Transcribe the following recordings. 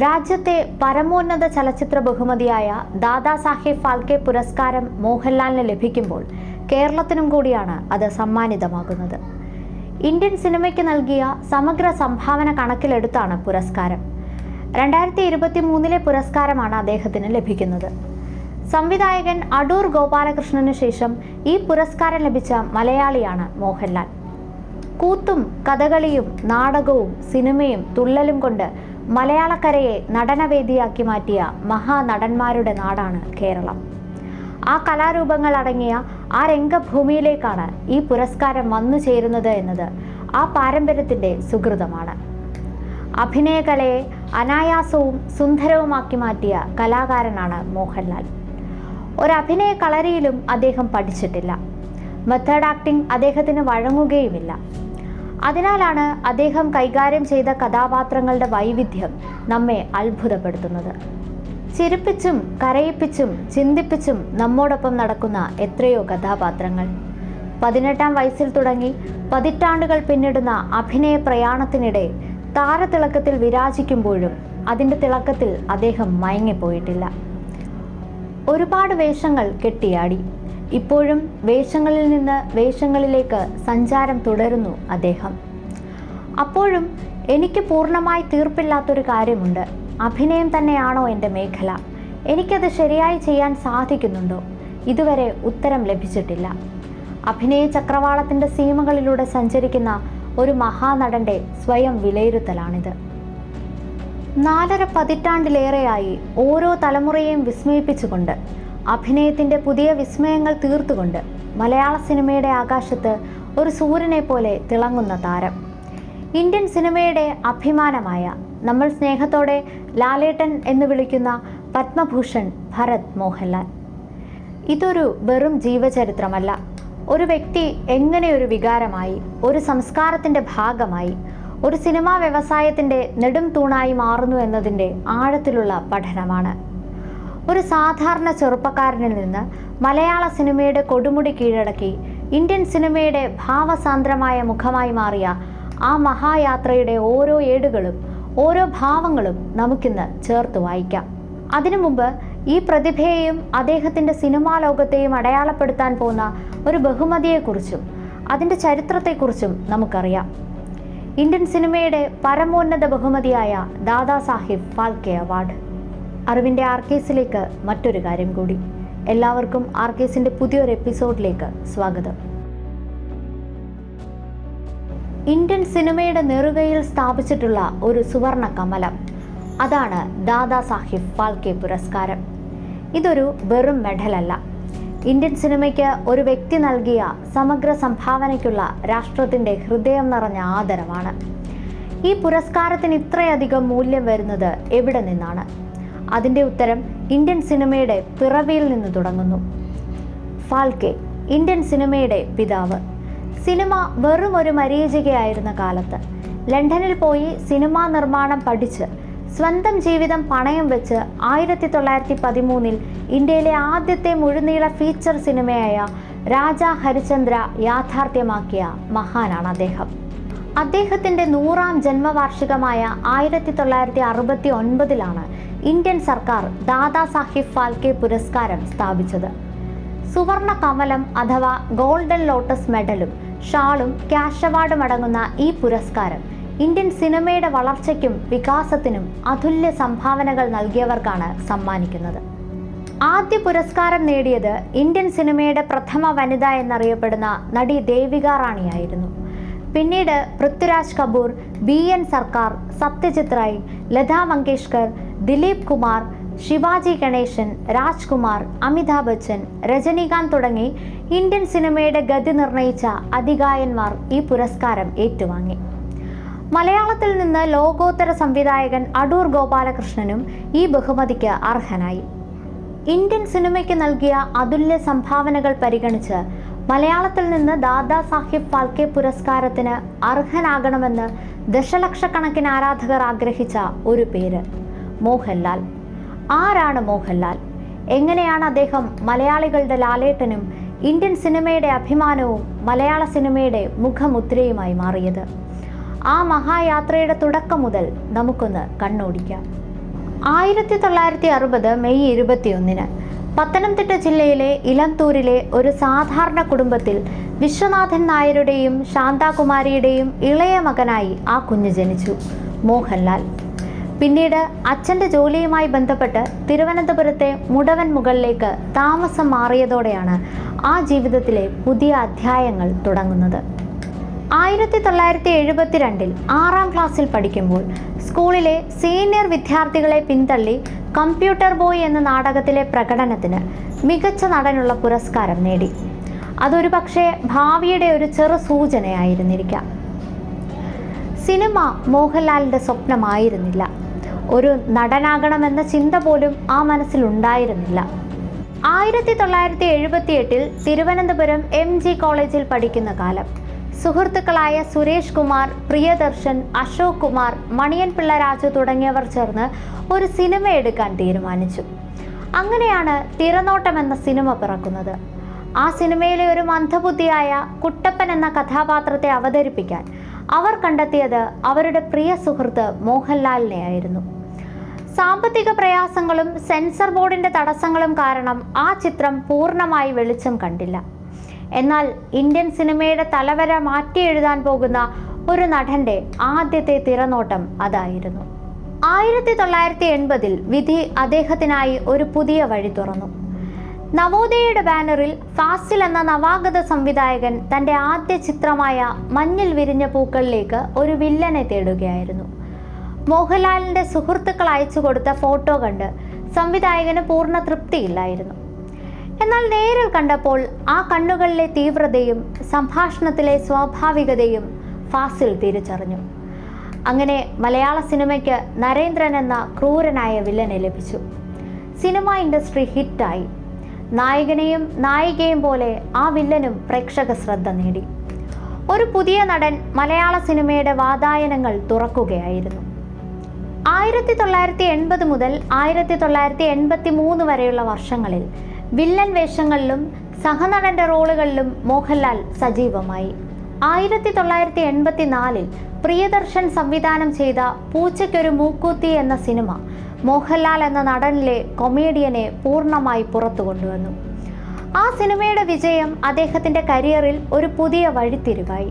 രാജ്യത്തെ പരമോന്നത ചലച്ചിത്ര ബഹുമതിയായ ദാദാസാഹേബ് ഫാൽക്കെ പുരസ്കാരം മോഹൻലാലിന് ലഭിക്കുമ്പോൾ കേരളത്തിനും കൂടിയാണ് അത് സമ്മാനിതമാകുന്നത്. ഇന്ത്യൻ സിനിമയ്ക്ക് നൽകിയ സമഗ്ര സംഭാവന കണക്കിലെടുത്താണ് പുരസ്കാരം. 2023 പുരസ്കാരമാണ് അദ്ദേഹത്തിന് ലഭിക്കുന്നത്. സംവിധായകൻ അടൂർ ഗോപാലകൃഷ്ണന് ശേഷം ഈ പുരസ്കാരം ലഭിച്ച മലയാളിയാണ് മോഹൻലാൽ. കൂത്തും കഥകളിയും നാടകവും സിനിമയും തുള്ളലും കൊണ്ട് മലയാളക്കരയെ നടനവേദിയാക്കി മാറ്റിയ മഹാനടന്മാരുടെ നാടാണ് കേരളം. ആ കലാരൂപങ്ങൾ അടങ്ങിയ ആ രംഗഭൂമിയിലേക്കാണ് ഈ പുരസ്കാരം വന്നു ചേരുന്നത് എന്നത് ആ പാരമ്പര്യത്തിൻ്റെ സുകൃതമാണ്. അഭിനയകലയെ അനായാസവും സുന്ദരവുമാക്കി മാറ്റിയ കലാകാരനാണ് മോഹൻലാൽ. ഒരഭിനയ കളരിയിലും അദ്ദേഹം പഠിച്ചിട്ടില്ല. മെത്തേഡ് ആക്ടിംഗ് അദ്ദേഹത്തിന് വഴങ്ങുകയുമില്ല. അതിനാലാണ് അദ്ദേഹം കൈകാര്യം ചെയ്ത കഥാപാത്രങ്ങളുടെ വൈവിധ്യം നമ്മെ അത്ഭുതപ്പെടുത്തുന്നത്. ചിരിപ്പിച്ചും കരയിപ്പിച്ചും ചിന്തിപ്പിച്ചും നമ്മോടൊപ്പം നടക്കുന്ന എത്രയോ കഥാപാത്രങ്ങൾ. 18-ാം വയസ്സിൽ തുടങ്ങി പതിറ്റാണ്ടുകൾ പിന്നിടുന്ന അഭിനയ പ്രയാണത്തിനിടെ താരതിളക്കത്തിൽ വിരാജിക്കുമ്പോഴും അതിൻ്റെ തിളക്കത്തിൽ അദ്ദേഹം മയങ്ങിപ്പോയിട്ടില്ല. ഒരുപാട് വേഷങ്ങൾ കെട്ടിയാടി. ഇപ്പോഴും വേഷങ്ങളിൽ നിന്ന് വേഷങ്ങളിലേക്ക് സഞ്ചാരം തുടരുന്നു അദ്ദേഹം. അപ്പോഴും എനിക്ക് പൂർണ്ണമായി തീർപ്പില്ലാത്തൊരു കാര്യമുണ്ട്. അഭിനയം തന്നെയാണോ എൻ്റെ മേഖല? എനിക്കത് ശരിയായി ചെയ്യാൻ സാധിക്കുന്നുണ്ടോ? ഇതുവരെ ഉത്തരം ലഭിച്ചിട്ടില്ല. അഭിനയ ചക്രവാളത്തിൻ്റെ സീമകളിലൂടെ സഞ്ചരിക്കുന്ന ഒരു മഹാനടൻ്റെ സ്വയം വിലയിരുത്തലാണിത്. 4.5 പതിറ്റാണ്ടിലേറെയായി ഓരോ തലമുറയെയും വിസ്മയിപ്പിച്ചുകൊണ്ട് അഭിനയത്തിൻ്റെ പുതിയ വിസ്മയങ്ങൾ തീർത്തുകൊണ്ട് മലയാള സിനിമയുടെ ആകാശത്ത് ഒരു സൂര്യനെ പോലെ തിളങ്ങുന്ന താരം. ഇന്ത്യൻ സിനിമയുടെ അഭിമാനമായ, നമ്മൾ സ്നേഹത്തോടെ ലാലേട്ടൻ എന്ന് വിളിക്കുന്ന പത്മഭൂഷൺ ഭരത് മോഹൻലാൽ. ഇതൊരു വെറും ജീവചരിത്രമല്ല. ഒരു വ്യക്തി എങ്ങനെ ഒരു വികാരമായി, ഒരു സംസ്കാരത്തിൻ്റെ ഭാഗമായി, ഒരു സിനിമാ വ്യവസായത്തിൻ്റെ നെടും തൂണായി മാറുന്നു എന്നതിൻ്റെ ആഴത്തിലുള്ള പഠനമാണ്. ഒരു സാധാരണ ചെറുപ്പക്കാരനിൽ നിന്ന് മലയാള സിനിമയുടെ കൊടുമുടി കീഴടക്കി ഇന്ത്യൻ സിനിമയുടെ ഭാവസാന്ദ്രമായ മുഖമായി മാറിയ ആ മഹായാത്രയുടെ ഓരോ ഏടുകളും ഓരോ ഭാവങ്ങളും നമുക്കിന്ന് ചേർത്ത് വായിക്കാം. അതിനു മുമ്പ് ഈ പ്രതിഭയെയും അദ്ദേഹത്തിൻ്റെ സിനിമാ ലോകത്തെയും അടയാളപ്പെടുത്താൻ പോകുന്ന ഒരു ബഹുമതിയെക്കുറിച്ചും അതിൻ്റെ ചരിത്രത്തെക്കുറിച്ചും നമുക്കറിയാം. ഇന്ത്യൻ സിനിമയുടെ പരമോന്നത ബഹുമതിയായ ദാദാസാഹിബ് ഫാൽക്കെ അവാർഡ്. അറിവിൻ്റെ ആർക്കേസിലേക്ക് മറ്റൊരു കാര്യം കൂടി. എല്ലാവർക്കും ആർക്കേസിൻ്റെ പുതിയൊരു എപ്പിസോഡിലേക്ക് സ്വാഗതം. ഇന്ത്യൻ സിനിമയുടെ നെറുകയിൽ സ്ഥാപിച്ചിട്ടുള്ള ഒരു സുവർണ കമലം, അതാണ് ദാദാസാഹിബ് ഫാൽക്കെ പുരസ്കാരം. ഇതൊരു വെറും മെഡലല്ല. ഇന്ത്യൻ സിനിമയ്ക്ക് ഒരു വ്യക്തി നൽകിയ സമഗ്ര സംഭാവനയ്ക്കുള്ള രാഷ്ട്രത്തിൻ്റെ ഹൃദയം നിറഞ്ഞ ആദരവാണ്. ഈ പുരസ്കാരത്തിന് ഇത്രയധികം മൂല്യം വരുന്നത് എവിടെ നിന്നാണ്? അതിൻ്റെ ഉത്തരം ഇന്ത്യൻ സിനിമയുടെ പിറവിയിൽ നിന്ന് തുടങ്ങുന്നു. ഫാൽക്കെ ഇന്ത്യൻ സിനിമയുടെ പിതാവ്. സിനിമ വെറും ഒരു മരീചികയായിരുന്ന കാലത്ത് ലണ്ടനിൽ പോയി സിനിമാ നിർമ്മാണം പഠിച്ച് സ്വന്തം ജീവിതം പണയം വെച്ച് 1913 ഇന്ത്യയിലെ ആദ്യത്തെ മുഴുനീള ഫീച്ചർ സിനിമയായ രാജാ ഹരിചന്ദ്ര യാഥാർത്ഥ്യമാക്കിയ മഹാനാണ് അദ്ദേഹം. അദ്ദേഹത്തിൻ്റെ 100-ാം ജന്മവാർഷികമായ 1969 ഇന്ത്യൻ സർക്കാർ ദാദാസാഹിബ് ഫാൽക്കെ പുരസ്കാരം സ്ഥാപിച്ചത്. സുവർണ കമലം അഥവാ ഗോൾഡൻ ലോട്ടസ് മെഡലും ഷാളും ക്യാഷ് അവാർഡും അടങ്ങുന്ന ഈ പുരസ്കാരം ഇന്ത്യൻ സിനിമയുടെ വളർച്ചയ്ക്കും വികാസത്തിനും അതുല്യ സംഭാവനകൾ നൽകിയവർക്കാണ് സമ്മാനിക്കുന്നത്. ആദ്യ പുരസ്കാരം നേടിയത് ഇന്ത്യൻ സിനിമയുടെ പ്രഥമ വനിത എന്നറിയപ്പെടുന്ന നടി ദേവിക റാണിയായിരുന്നു. പിന്നീട് പൃഥ്വിരാജ് കപൂർ, BN സർക്കാർ, സത്യജിത് റായ്, ലതാ മങ്കേഷ്കർ, ദിലീപ് കുമാർ, ശിവാജി ഗണേശൻ, രാജ്കുമാർ, അമിതാഭ് ബച്ചൻ, രജനീകാന്ത് തുടങ്ങി ഇന്ത്യൻ സിനിമയുടെ ഗതി നിർണയിച്ച അതികായന്മാർ ഈ പുരസ്കാരം ഏറ്റുവാങ്ങി. മലയാളത്തിൽ നിന്ന് ലോകോത്തര സംവിധായകൻ അടൂർ ഗോപാലകൃഷ്ണനും ഈ ബഹുമതിക്ക് അർഹനായി. ഇന്ത്യൻ സിനിമയ്ക്ക് നൽകിയ അതുല്യ സംഭാവനകൾ പരിഗണിച്ച് മലയാളത്തിൽ നിന്ന് ദാദാസാഹിബ് ഫാൽക്കെ പുരസ്കാരത്തിന് അർഹനാകണമെന്ന് ദശലക്ഷക്കണക്കിന് ആരാധകർ ആഗ്രഹിച്ച ഒരു പേര്, മോഹൻലാൽ. ആരാണ് മോഹൻലാൽ? എങ്ങനെയാണ് അദ്ദേഹം മലയാളികളുടെ ലാലേട്ടനും ഇന്ത്യൻ സിനിമയുടെ അഭിമാനവും മലയാള സിനിമയുടെ മുഖമുദ്രയുമായി മാറിയത്? ആ മഹായാത്രയുടെ തുടക്കം മുതൽ നമുക്കൊന്ന് കണ്ണോടിക്കാം. 1960 മെയ് 21 പത്തനംതിട്ട ജില്ലയിലെ ഇലന്തൂരിലെ ഒരു സാധാരണ കുടുംബത്തിൽ വിശ്വനാഥൻ നായരുടെയും ശാന്താകുമാരിയുടെയും ഇളയ മകനായി ആ കുഞ്ഞ് ജനിച്ചു, മോഹൻലാൽ. പിന്നീട് അച്ഛൻ്റെ ജോലിയുമായി ബന്ധപ്പെട്ട് തിരുവനന്തപുരത്തെ മുടവൻ മുകളിലേക്ക് താമസം മാറിയതോടെയാണ് ആ ജീവിതത്തിലെ പുതിയ അധ്യായങ്ങൾ തുടങ്ങുന്നത്. 1972 6ാം ക്ലാസ്സിൽ പഠിക്കുമ്പോൾ സ്കൂളിലെ സീനിയർ വിദ്യാർത്ഥികളെ പിന്തള്ളി കമ്പ്യൂട്ടർ ബോയ് എന്ന നാടകത്തിലെ പ്രകടനത്തിന് മികച്ച നടനുള്ള പുരസ്കാരം നേടി. അതൊരു പക്ഷേ ഭാവിയുടെ ഒരു ചെറു സൂചനയായിരുന്നിരിക്കാം. സിനിമ മോഹൻലാലിൻ്റെ സ്വപ്നമായിരുന്നില്ല. ഒരു നടനാകണമെന്ന ചിന്ത പോലും ആ മനസ്സിലുണ്ടായിരുന്നില്ല. 1978 തിരുവനന്തപുരം MG കോളേജിൽ പഠിക്കുന്ന കാലം സുഹൃത്തുക്കളായ സുരേഷ് കുമാർ, പ്രിയദർശൻ, അശോക് കുമാർ, മണിയൻ പിള്ള രാജു തുടങ്ങിയവർ ചേർന്ന് ഒരു സിനിമ എടുക്കാൻ തീരുമാനിച്ചു. അങ്ങനെയാണ് തിരനോട്ടം എന്ന സിനിമ പിറക്കുന്നത്. ആ സിനിമയിലെ ഒരു മന്ദബുദ്ധിയായ കുട്ടപ്പൻ എന്ന കഥാപാത്രത്തെ അവതരിപ്പിക്കാൻ അവർ കണ്ടെത്തിയത് അവരുടെ പ്രിയ സുഹൃത്ത് മോഹൻലാലിനെയായിരുന്നു. സാമ്പത്തിക പ്രയാസങ്ങളും സെൻസർ ബോർഡിൻ്റെ തടസ്സങ്ങളും കാരണം ആ ചിത്രം പൂർണ്ണമായി വെളിച്ചം കണ്ടില്ല. എന്നാൽ ഇന്ത്യൻ സിനിമയുടെ തലവര മാറ്റി എഴുതാൻ പോകുന്ന ഒരു നടൻ്റെ ആദ്യത്തെ തിരനോട്ടം അതായിരുന്നു. 1980 വിധി അദ്ദേഹത്തിനായി ഒരു പുതിയ വഴി തുറന്നു. നവോദയയുടെ ബാനറിൽ ഫാസിൽ എന്ന നവാഗത സംവിധായകൻ തൻ്റെ ആദ്യ ചിത്രമായ മഞ്ഞിൽ വിരിഞ്ഞ പൂക്കളിലേക്ക് ഒരു വില്ലനെ തേടുകയായിരുന്നു. മോഹൻലാലിൻ്റെ സുഹൃത്തുക്കൾ അയച്ചു കൊടുത്ത ഫോട്ടോ കണ്ട് സംവിധായകന് പൂർണ്ണ തൃപ്തിയില്ലായിരുന്നു. എന്നാൽ നേരിൽ കണ്ടപ്പോൾ ആ കണ്ണുകളിലെ തീവ്രതയും സംഭാഷണത്തിലെ സ്വാഭാവികതയും ഫാസിൽ തിരിച്ചറിഞ്ഞു. അങ്ങനെ മലയാള സിനിമയ്ക്ക് നരേന്ദ്രൻ എന്ന ക്രൂരനായ വില്ലനെ ലഭിച്ചു. സിനിമ ഇൻഡസ്ട്രി ഹിറ്റായി. നായകനെയും നായികയും പോലെ ആ വില്ലനും പ്രേക്ഷക ശ്രദ്ധ നേടി. ഒരു പുതിയ നടൻ മലയാള സിനിമയുടെ വാതായനങ്ങൾ തുറക്കുകയായിരുന്നു. 1980 മുതൽ 1983 വരെയുള്ള വർഷങ്ങളിൽ വില്ലൻ വേഷങ്ങളിലും സഹനടന്റെ റോളുകളിലും മോഹൻലാൽ സജീവമായി. 1984 പ്രിയദർശൻ സംവിധാനം ചെയ്ത പൂച്ചയ്ക്കൊരു മൂക്കൂത്തി എന്ന സിനിമ മോഹൻലാൽ എന്ന നടനിലെ കൊമേഡിയനെ പൂർണ്ണമായി പുറത്തു കൊണ്ടുവന്നു. ആ സിനിമയുടെ വിജയം അദ്ദേഹത്തിൻ്റെ കരിയറിൽ ഒരു പുതിയ വഴിത്തിരിവായി.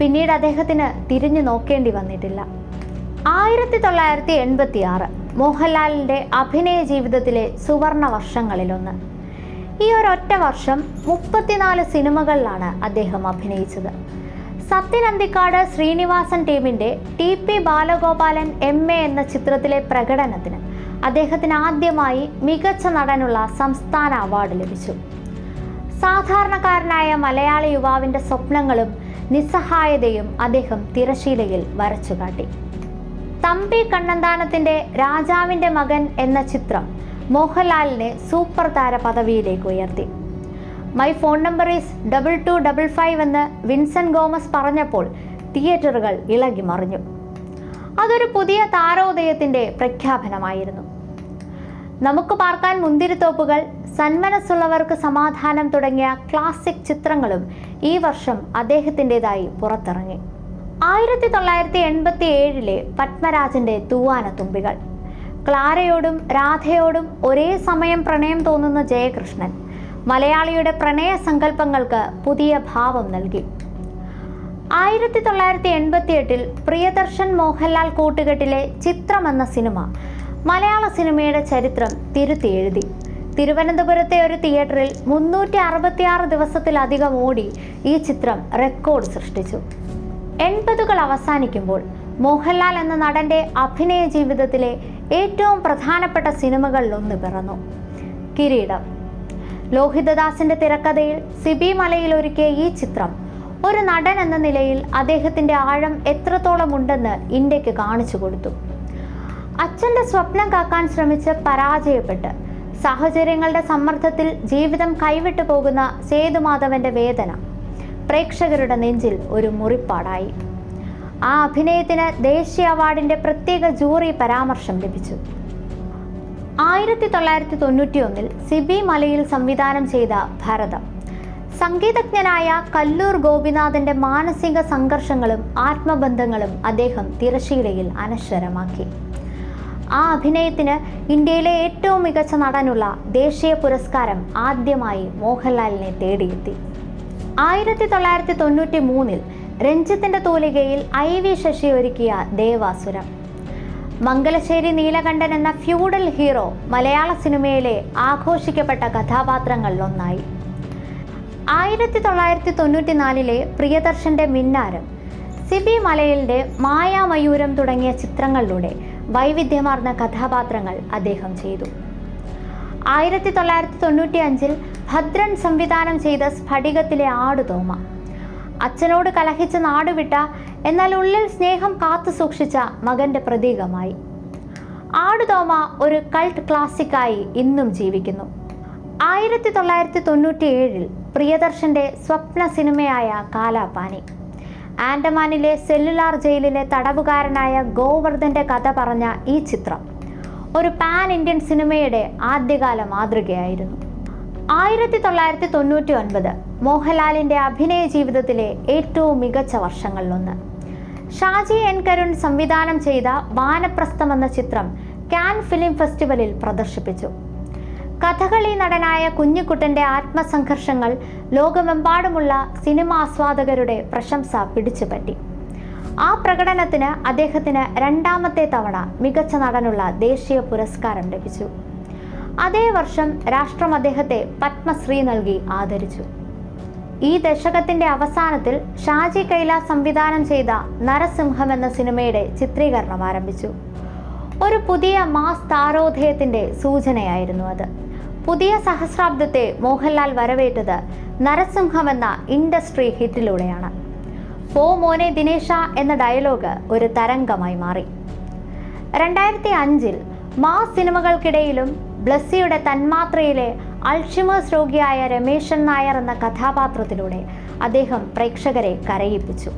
പിന്നീട് അദ്ദേഹത്തിന് തിരിഞ്ഞു നോക്കേണ്ടി വന്നിട്ടില്ല. 1986 മോഹൻലാലിൻ്റെ അഭിനയ ജീവിതത്തിലെ സുവർണ വർഷങ്ങളിലൊന്ന്. ഈ ഒരൊറ്റ വർഷം 34 സിനിമകളിലാണ് അദ്ദേഹം അഭിനയിച്ചത്. സത്യൻ അന്തിക്കാട് ശ്രീനിവാസൻ ടീമിൻ്റെ TP ബാലഗോപാലൻ MA എന്ന ചിത്രത്തിലെ പ്രകടനത്തിന് അദ്ദേഹത്തിന് ആദ്യമായി മികച്ച നടനുള്ള സംസ്ഥാന അവാർഡ് ലഭിച്ചു. സാധാരണക്കാരനായ മലയാളി യുവാവിൻ്റെ സ്വപ്നങ്ങളും നിസ്സഹായതയും അദ്ദേഹം തിരശീലയിൽ വരച്ചുകാട്ടി. തമ്പി കണ്ണന്താനത്തിൻ്റെ രാജാവിൻ്റെ മകൻ എന്ന ചിത്രം മോഹൻലാലിനെ സൂപ്പർ താര പദവിയിലേക്ക് ഉയർത്തി. മൈ ഫോൺ നമ്പർ ഈസ് 2255 എന്ന് വിൻസെന്റ് ഗോമസ് പറഞ്ഞപ്പോൾ തിയേറ്ററുകൾ ഇളകി മറിഞ്ഞു. അതൊരു പുതിയ താരോദയത്തിൻ്റെ പ്രഖ്യാപനമായിരുന്നു. നമുക്ക് പാർക്കാൻ മുന്തിരിത്തോപ്പുകൾ, സന്മനസ്സുള്ളവർക്ക് സമാധാനം തുടങ്ങിയ ക്ലാസിക് ചിത്രങ്ങളും ഈ വർഷം അദ്ദേഹത്തിൻ്റെതായി പുറത്തിറങ്ങി. 1987 പത്മരാജൻ്റെ തൂവാനത്തുമ്പികൾ, ക്ലാരയോടും രാധയോടും ഒരേ സമയം പ്രണയം തോന്നുന്ന ജയകൃഷ്ണൻ മലയാളിയുടെ പ്രണയ സങ്കല്പങ്ങൾക്ക് പുതിയ ഭാവം നൽകി. 1988 പ്രിയദർശൻ മോഹൻലാൽ കൂട്ടുകെട്ടിലെ ചിത്രം എന്ന സിനിമ മലയാള സിനിമയുടെ ചരിത്രം തിരുത്തി എഴുതി. തിരുവനന്തപുരത്തെ ഒരു തിയേറ്ററിൽ 366 ദിവസത്തിലധികം ഓടി ഈ ചിത്രം റെക്കോർഡ് സൃഷ്ടിച്ചു. 80കൾ അവസാനിക്കുമ്പോൾ മോഹൻലാൽ എന്ന നടൻ്റെ അഭിനയ ജീവിതത്തിലെ ഏറ്റവും പ്രധാനപ്പെട്ട സിനിമകളിലൊന്ന് പിറന്നു, കിരീടം. ലോഹിതദാസിൻ്റെ തിരക്കഥയിൽ സിബി മലയിൽ ഒരുക്കിയ ഈ ചിത്രം ഒരു നടൻ എന്ന നിലയിൽ അദ്ദേഹത്തിൻ്റെ ആഴം എത്രത്തോളം ഉണ്ടെന്ന് ഇന്ത്യക്ക് കാണിച്ചു കൊടുത്തു. അച്ഛൻ്റെ സ്വപ്നം കാക്കാൻ ശ്രമിച്ച് പരാജയപ്പെട്ട് സാഹചര്യങ്ങളുടെ സമ്മർദ്ദത്തിൽ ജീവിതം കൈവിട്ടു പോകുന്ന സേതുമാധവൻ്റെ വേദന പ്രേക്ഷകരുടെ നെഞ്ചിൽ ഒരു മുറിപ്പാടായി. ആ അഭിനയത്തിന് ദേശീയ അവാർഡിൻ്റെ പ്രത്യേക ജൂറി പരാമർശം ലഭിച്ചു. 1991 സിബി മലയിൽ സംവിധാനം ചെയ്ത ഭരതം, സംഗീതജ്ഞനായ കല്ലൂർ ഗോപിനാഥൻ്റെ മാനസിക സംഘർഷങ്ങളും ആത്മബന്ധങ്ങളും അദ്ദേഹം തിരശീലയിൽ അനശ്വരമാക്കി. ആ അഭിനയത്തിന് ഇന്ത്യയിലെ ഏറ്റവും മികച്ച നടനുള്ള ദേശീയ പുരസ്കാരം ആദ്യമായി മോഹൻലാലിനെ തേടിയെത്തി. 1993 രഞ്ജിത്തിന്റെ തൂലികയിൽ IV ശശി ഒരുക്കിയ ദേവാസുരം. മംഗലശ്ശേരി നീലകണ്ഠൻ എന്ന ഫ്യൂഡൽ ഹീറോ മലയാള സിനിമയിലെ ആഘോഷിക്കപ്പെട്ട കഥാപാത്രങ്ങളിലൊന്നായി. 1994 പ്രിയദർശന്റെ മിന്നാരം, സിബി മലയിലിന്റെ മായാമയൂരം തുടങ്ങിയ ചിത്രങ്ങളിലൂടെ വൈവിധ്യമാർന്ന കഥാപാത്രങ്ങൾ അദ്ദേഹം ചെയ്തു. 1995 ഭദ്രൻ സംവിധാനം ചെയ്ത സ്ഫടികത്തിലെ ആടുതോമ, അച്ഛനോട് കലഹിച്ച് നാടുവിട്ട എന്നാൽ ഉള്ളിൽ സ്നേഹം കാത്തു സൂക്ഷിച്ച മകന്റെ പ്രതീകമായി. ആടുതോമ ഒരു കൾട്ട് ക്ലാസിക്കായി ഇന്നും ജീവിക്കുന്നു. 1997 പ്രിയദർശന്റെ സ്വപ്ന സിനിമയായ കാലാപാനി, ആൻഡമാനിലെ സെല്ലുലാർ ജയിലിലെ തടവുകാരനായ ഗോവർദ്ധന്റെ കഥ പറഞ്ഞ ഈ ചിത്രം ഒരു പാൻ ഇന്ത്യൻ സിനിമയുടെ ആദ്യകാല മാതൃകയായിരുന്നു. 1999 മോഹൻലാലിന്റെ അഭിനയ ജീവിതത്തിലെ ഏറ്റവും മികച്ച വർഷങ്ങളിലൊന്ന്. ഷാജി എൻ കരുൺ സംവിധാനം ചെയ്ത വാനപ്രസ്ഥം എന്ന ചിത്രം കാൻ ഫിലിം ഫെസ്റ്റിവലിൽ പ്രദർശിപ്പിച്ചു. കഥകളി നടനായ കുഞ്ഞിക്കുട്ടന്റെ ആത്മസംഘർഷങ്ങൾ ലോകമെമ്പാടുമുള്ള സിനിമാ ആസ്വാദകരുടെ പ്രശംസ പിടിച്ചുപറ്റി. ആ പ്രകടനത്തിന് അദ്ദേഹത്തിന് രണ്ടാമത്തെ തവണ മികച്ച നടനുള്ള ദേശീയ പുരസ്കാരം ലഭിച്ചു. അതേ വർഷം രാഷ്ട്രം അദ്ദേഹത്തെ പത്മശ്രീ നൽകി ആദരിച്ചു. ഈ ദശകത്തിന്റെ അവസാനത്തിൽ ഷാജി കൈലാസ് സംവിധാനം ചെയ്ത നരസിംഹം എന്ന സിനിമയുടെ ചിത്രീകരണം ആരംഭിച്ചു. ഒരു പുതിയ മാസ് താരോദയത്തിന്റെ സൂചനയായിരുന്നു അത്. പുതിയ സഹസ്രാബ്ദത്തെ മോഹൻലാൽ വരവേറ്റത് നരസിംഹം എന്ന ഇൻഡസ്ട്രി ഹിറ്റിലൂടെയാണ്. പോ മോനെ ദിനേശ എന്ന ഡയലോഗ് ഒരു തരംഗമായി മാറി. 2005 മാസ് സിനിമകൾക്കിടയിലും ബ്ലസ്സിയുടെ തന്മാത്രയിലെ അൾഷിമേഴ്സ് രോഗിയായ രമേശൻ നായർ എന്ന കഥാപാത്രത്തിലൂടെ അദ്ദേഹം പ്രേക്ഷകരെ കരയിപ്പിച്ചു.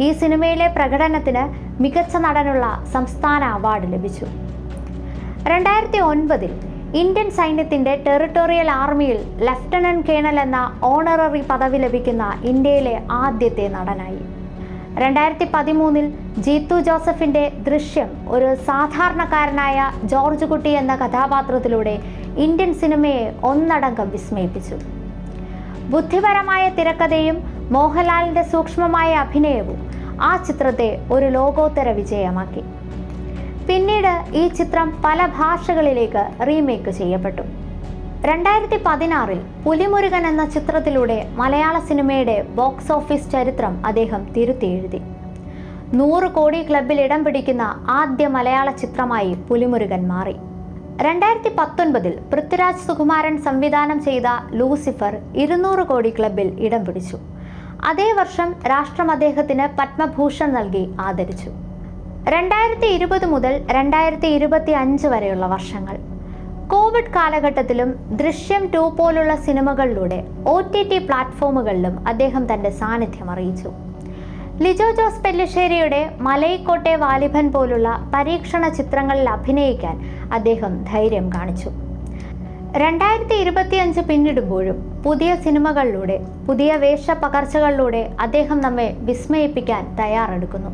ഈ സിനിമയിലെ പ്രകടനത്തിന് മികച്ച നടനുള്ള സംസ്ഥാന അവാർഡ് ലഭിച്ചു. 2009 ഇന്ത്യൻ സൈന്യത്തിന്റെ ടെറിട്ടോറിയൽ ആർമിയിൽ ലഫ്റ്റനന്റ് കേണൽ എന്ന ഓണററി പദവി ലഭിക്കുന്ന ഇന്ത്യയിലെ ആദ്യത്തെ നടനായി. 2013 ജീത്തു ജോസഫിന്റെ ദൃശ്യം ഒരു സാധാരണക്കാരനായ ജോർജ് കുട്ടി എന്ന കഥാപാത്രത്തിലൂടെ ഇന്ത്യൻ സിനിമയെ ഒന്നടങ്കം വിസ്മയിപ്പിച്ചു. ബുദ്ധിപരമായ തിരക്കഥയും മോഹൻലാലിന്റെ സൂക്ഷ്മമായ അഭിനയവും ആ ചിത്രത്തെ ഒരു ലോകോത്തര വിജയമാക്കി. പിന്നീട് ഈ ചിത്രം പല ഭാഷകളിലേക്ക് റീമേക്ക് ചെയ്യപ്പെട്ടു. 2016 പുലിമുരുകൻ എന്ന ചിത്രത്തിലൂടെ മലയാള സിനിമയുടെ ബോക്സ് ഓഫീസ് ചരിത്രം അദ്ദേഹം തിരുത്തിയെഴുതി. 100 കോടി ക്ലബിൽ ഇടം പിടിക്കുന്ന ആദ്യ മലയാള ചിത്രമായി പുലിമുരുകൻ മാറി. 2019 പൃഥ്വിരാജ് സുകുമാരൻ സംവിധാനം ചെയ്ത ലൂസിഫർ 200 കോടി ക്ലബിൽ ഇടം പിടിച്ചു. അതേ വർഷം രാഷ്ട്രം അദ്ദേഹത്തിന് പത്മഭൂഷൺ നൽകി ആദരിച്ചു. 2020 മുതൽ 2025 വരെയുള്ള വർഷങ്ങൾ കോവിഡ് കാലഘട്ടത്തിലും ദൃശ്യം 2 പോലുള്ള സിനിമകളിലൂടെ OTT പ്ലാറ്റ്ഫോമുകളിലും അദ്ദേഹം തന്റെ സാന്നിധ്യം അറിയിച്ചു. ലിജോ ജോസ് പെല്ലിശ്ശേരിയുടെ മലൈക്കോട്ടെ വാലിഭൻ പോലുള്ള പരീക്ഷണ ചിത്രങ്ങളിൽ അഭിനയിക്കാൻ അദ്ദേഹം ധൈര്യം കാണിച്ചു. 2025 പിന്നിടുമ്പോഴും പുതിയ സിനിമകളിലൂടെ പുതിയ വേഷപ്പകർച്ചകളിലൂടെ അദ്ദേഹം നമ്മെ വിസ്മയിപ്പിക്കാൻ തയ്യാറെടുക്കുന്നു.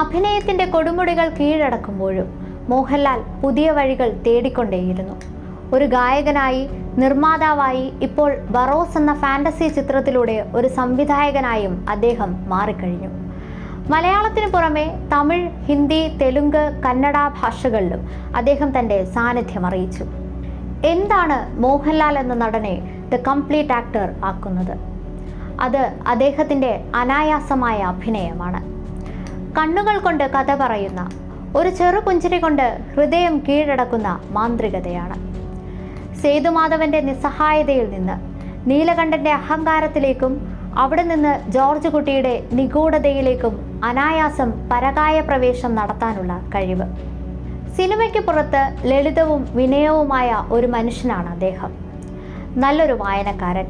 അഭിനയത്തിന്റെ കൊടുമുടികൾ കീഴടക്കുമ്പോഴും മോഹൻലാൽ പുതിയ വഴികൾ തേടിക്കൊണ്ടേയിരുന്നു. ഒരു ഗായകനായി, നിർമ്മാതാവായി, ഇപ്പോൾ ബറോസ് എന്ന ഫാന്റസി ചിത്രത്തിലൂടെ ഒരു സംവിധായകനായും അദ്ദേഹം മാറിക്കഴിഞ്ഞു. മലയാളത്തിനു പുറമെ തമിഴ്, ഹിന്ദി, തെലുങ്ക്, കന്നഡ ഭാഷകളിലും അദ്ദേഹം തന്റെ സാന്നിധ്യം അറിയിച്ചു. എന്താണ് മോഹൻലാൽ എന്ന നടനെ ദ കംപ്ലീറ്റ് ആക്ടർ ആക്കുന്നത്? അത് അദ്ദേഹത്തിന്റെ അനായാസമായ അഭിനയമാണ്. കണ്ണുകൾ കൊണ്ട് കഥ പറയുന്ന, ഒരു ചെറു പുഞ്ചിരി കൊണ്ട് ഹൃദയം കീഴടക്കുന്ന മാന്ത്രികതയാണ്. സേതുമാധവന്റെ നിസ്സഹായതയിൽ നിന്ന് നീലകണ്ഠന്റെ അഹങ്കാരത്തിലേക്കും അവിടെ നിന്ന് ജോർജ് കുട്ടിയുടെ നിഗൂഢതയിലേക്കും അനായാസം പരകായ പ്രവേശം നടത്താനുള്ള കഴിവ്. സിനിമയ്ക്ക് പുറത്ത് ലളിതവും വിനയവുമായ ഒരു മനുഷ്യനാണ് അദ്ദേഹം. നല്ലൊരു വായനക്കാരൻ,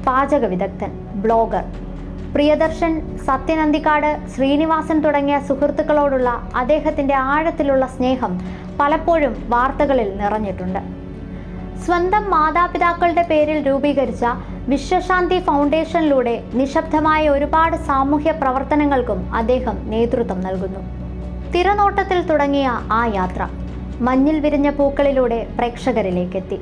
പാചക വിദഗ്ധൻ, ബ്ലോഗർ. പ്രിയദർശൻ, സത്യൻ അന്തിക്കാട്, ശ്രീനിവാസൻ തുടങ്ങിയ സുഹൃത്തുക്കളോടുള്ള അദ്ദേഹത്തിൻ്റെ ആഴത്തിലുള്ള സ്നേഹം പലപ്പോഴും വാർത്തകളിൽ നിറഞ്ഞിട്ടുണ്ട്. സ്വന്തം മാതാപിതാക്കളുടെ പേരിൽ രൂപീകരിച്ച വിശ്വശാന്തി ഫൗണ്ടേഷനിലൂടെ നിശബ്ദമായ ഒരുപാട് സാമൂഹ്യ പ്രവർത്തനങ്ങൾക്കും അദ്ദേഹം നേതൃത്വം നൽകുന്നു. തിരനോട്ടത്തിൽ തുടങ്ങിയ ആ യാത്ര മഞ്ഞിൽ വിരിഞ്ഞ പൂക്കളിലൂടെ പ്രേക്ഷകരിലേക്കെത്തി.